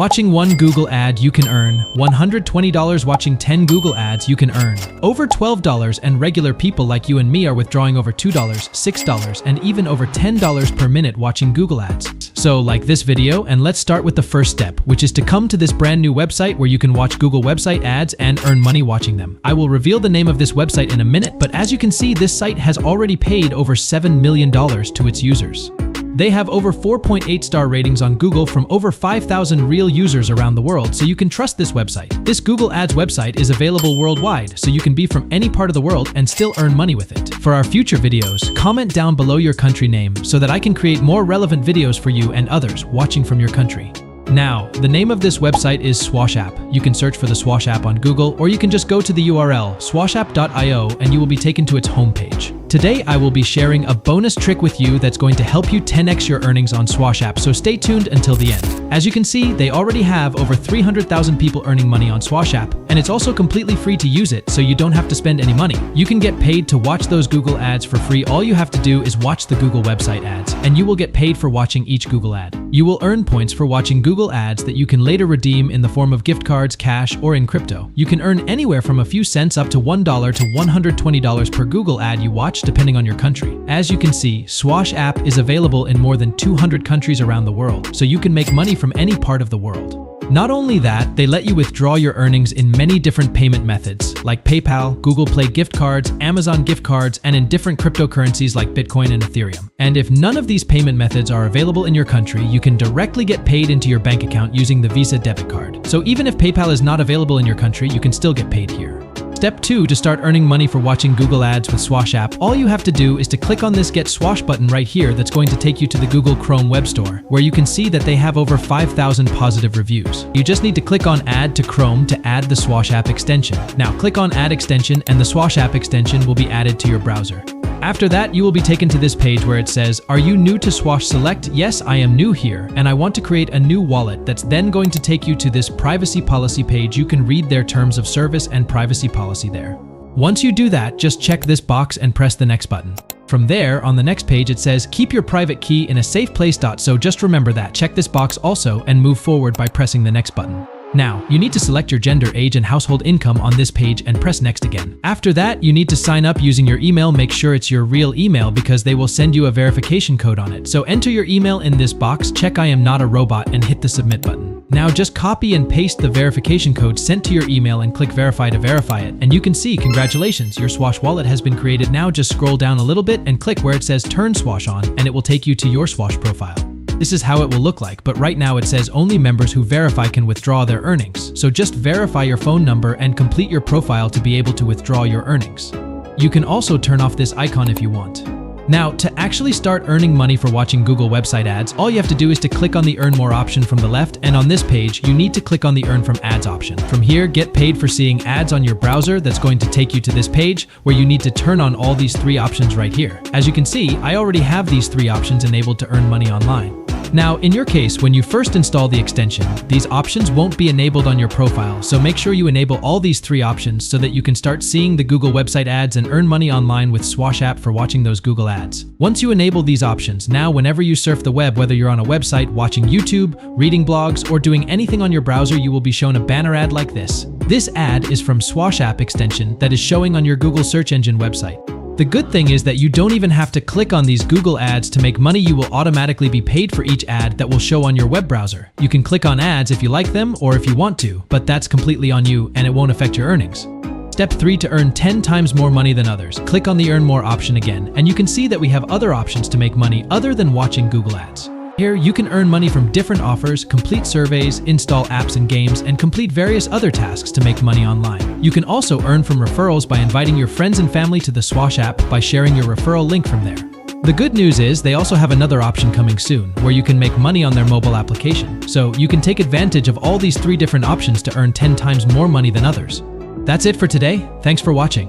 Watching one Google ad, you can earn $120. Watching 10 Google ads, you can earn over $12, and regular people like you and me are withdrawing over $2, $6, and even over $10 per minute watching Google ads. So like this video, and let's start with the first step, which is to come to this brand new website where you can watch Google website ads and earn money watching them. I will reveal the name of this website in a minute, but as you can see, this site has already paid over $7 million to its users. They have over 4.8 star ratings on Google from over 5,000 real users around the world, so you can trust this website. This Google Ads website is available worldwide, so you can be from any part of the world and still earn money with it. For our future videos, comment down below your country name so that I can create more relevant videos for you and others watching from your country. Now, the name of this website is Swash App. You can search for the Swash App on Google, or you can just go to the URL swashapp.io and you will be taken to its homepage. Today, I will be sharing a bonus trick with you that's going to help you 10x your earnings on Swash App, so stay tuned until the end. As you can see, they already have over 300,000 people earning money on Swash App, and it's also completely free to use it, so you don't have to spend any money. You can get paid to watch those Google ads for free. All you have to do is watch the Google website ads, and you will get paid for watching each Google ad. You will earn points for watching Google ads that you can later redeem in the form of gift cards, cash, or in crypto. You can earn anywhere from a few cents up to $1 to $120 per Google ad you watch, depending on your country. As you can see, Swash App is available in more than 200 countries around the world, so you can make money from any part of the world. Not only that, they let you withdraw your earnings in many different payment methods, like PayPal, Google Play gift cards, Amazon gift cards, and in different cryptocurrencies like Bitcoin and Ethereum. And if none of these payment methods are available in your country, you can directly get paid into your bank account using the Visa debit card. So even if PayPal is not available in your country, you can still get paid here. Step 2, to start earning money for watching Google ads with Swash App, all you have to do is to click on this Get Swash button right here that's going to take you to the Google Chrome web store, where you can see that they have over 5,000 positive reviews. You just need to click on Add to Chrome to add the Swash App extension. Now click on Add Extension and the Swash App extension will be added to your browser. After that, you will be taken to this page where it says, "Are you new to Swash? Select Yes, I am new here, and I want to create a new wallet." That's then going to take you to this privacy policy page. You can read their terms of service and privacy policy there. Once you do that, just check this box and press the next button. From there, on the next page, it says, "Keep your private key in a safe place." So just remember that. Check this box also and move forward by pressing the next button. Now, you need to select your gender, age, and household income on this page and press next again. After that, you need to sign up using your email. Make sure it's your real email because they will send you a verification code on it. So enter your email in this box, check I am not a robot, and hit the submit button. Now just copy and paste the verification code sent to your email and click verify to verify it. And you can see, congratulations, your Swash wallet has been created. Now just scroll down a little bit and click where it says turn Swash on, and it will take you to your Swash profile. This is how it will look like, but right now it says only members who verify can withdraw their earnings. So just verify your phone number and complete your profile to be able to withdraw your earnings. You can also turn off this icon if you want. Now, to actually start earning money for watching Google website ads, all you have to do is to click on the Earn More option from the left, and on this page, you need to click on the Earn from Ads option. From here, get paid for seeing ads on your browser. That's going to take you to this page where you need to turn on all these 3 options right here. As you can see, I already have these 3 options enabled to earn money online. Now, in your case, when you first install the extension, these options won't be enabled on your profile, so make sure you enable all these 3 options so that you can start seeing the Google website ads and earn money online with Swash App for watching those Google ads. Once you enable these options, now whenever you surf the web, whether you're on a website, watching YouTube, reading blogs, or doing anything on your browser, you will be shown a banner ad like this. This ad is from Swash App extension that is showing on your Google search engine website. The good thing is that you don't even have to click on these Google ads to make money. You will automatically be paid for each ad that will show on your web browser. You can click on ads if you like them or if you want to, but that's completely on you and it won't affect your earnings. Step 3, to earn 10 times more money than others. Click on the Earn More option again, and you can see that we have other options to make money other than watching Google ads. Here, you can earn money from different offers, complete surveys, install apps and games, and complete various other tasks to make money online. You can also earn from referrals by inviting your friends and family to the Swash app by sharing your referral link from there. The good news is they also have another option coming soon where you can make money on their mobile application. So you can take advantage of all these 3 different options to earn 10 times more money than others. That's it for today. Thanks for watching.